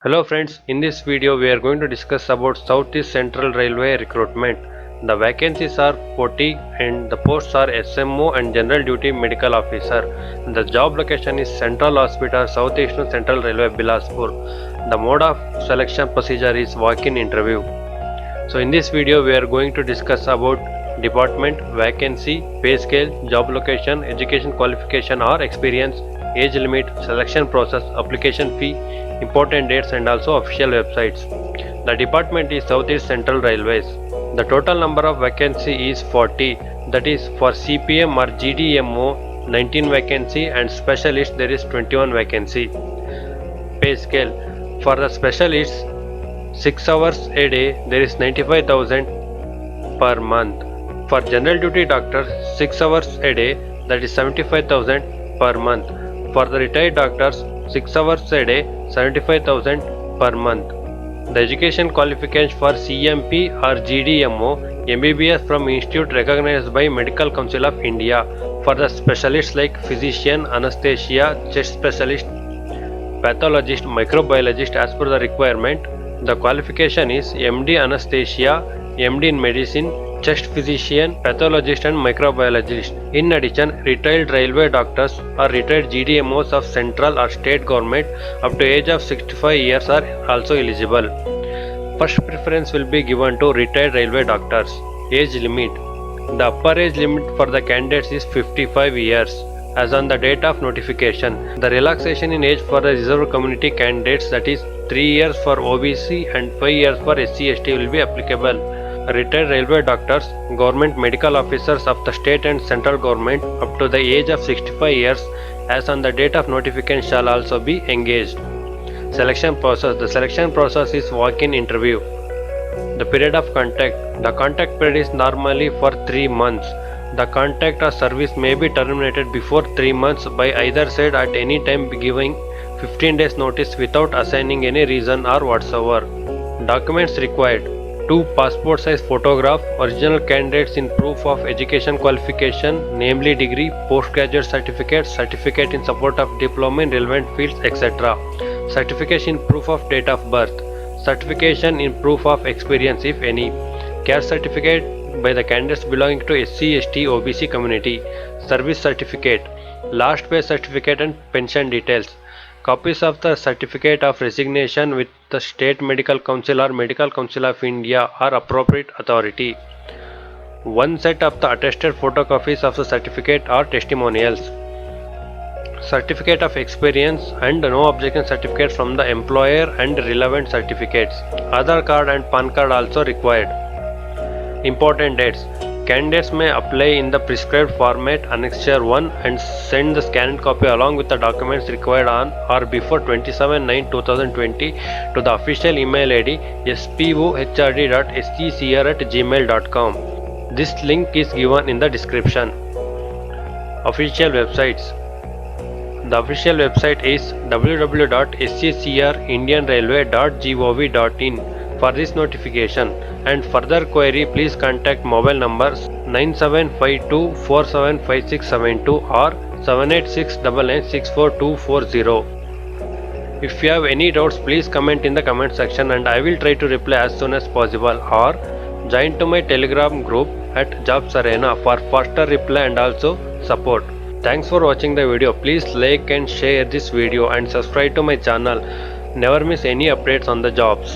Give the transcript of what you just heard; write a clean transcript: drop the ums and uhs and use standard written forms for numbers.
Hello friends, in this video we are going to discuss about Southeast Central Railway recruitment. The vacancies are 40 and the posts are SMO and General Duty Medical Officer. The job location is Central Hospital, Southeastern Central Railway, Bilaspur. The mode of selection procedure is walk-in interview. So in this video we are going to discuss about department, vacancy, pay scale, job location, education qualification or experience, age limit, selection process, application fee, important dates and also official websites. The department is Southeast Central Railways. The total number of vacancy is 40, that is for CPM or GDMO 19 vacancy and specialist there is 21 vacancy. Pay scale for the specialists 6 hours a day there is 95,000 per month. For general duty doctors 6 hours a day that is 75,000 per month. For the retired doctors 6 hours a day 75,000 per month. The education qualification for CMP or GDMO MBBS from institute recognized by Medical Council of India. For the specialists like physician, anesthesia, chest specialist, pathologist, microbiologist as per the requirement, the qualification is MD anesthesia, MD in medicine, chest physician, pathologist and microbiologist. In addition, retired railway doctors or retired GDMOs of central or state government up to age of 65 years are also eligible. First preference will be given to retired railway doctors. Age limit. The upper age limit for the candidates is 55 years as on the date of notification. The relaxation in age for the reserved community candidates, that is 3 years for OBC and 5 years for SC/ST will be applicable. Retired railway doctors, government medical officers of the state and central government up to the age of 65 years as on the date of notification shall also be engaged. Selection process. The selection process is walk-in interview. The period of contact. The contact period is normally for 3 months. The contract or service may be terminated before 3 months by either side at any time, giving 15 days notice without assigning any reason or whatsoever. Documents required: 2 passport size photograph, original candidates in proof of education qualification, namely degree, postgraduate certificate, certificate in support of diploma in relevant fields, etc. Certification in proof of date of birth, certification in proof of experience if any, caste certificate by the candidates belonging to SC/ST OBC community, service certificate, last pay certificate and pension details. Copies of the certificate of resignation with the State Medical Council or Medical Council of India or appropriate authority. 1 set of the attested photocopies of the certificate or testimonials. Certificate of experience and no objection certificate from the employer and relevant certificates. Aadhaar card and PAN card also required. Important dates. Candidates may apply in the prescribed format Annexure 1 and send the scanned copy along with the documents required on or before 27/9/2020 to the official email ID spohrd.sccr@gmail.com. This link is given in the description. Official websites. The official website is www.sccrindianrailway.gov.in for this notification, and further query please contact mobile numbers 9752475672 or 7869964240. If you have any doubts, please comment in the comment section and I will try to reply as soon as possible, or join to my Telegram group at Jobs Arena for faster reply and also support. Thanks for watching the video. Please like and share this video and subscribe to my channel. Never miss any updates on the jobs.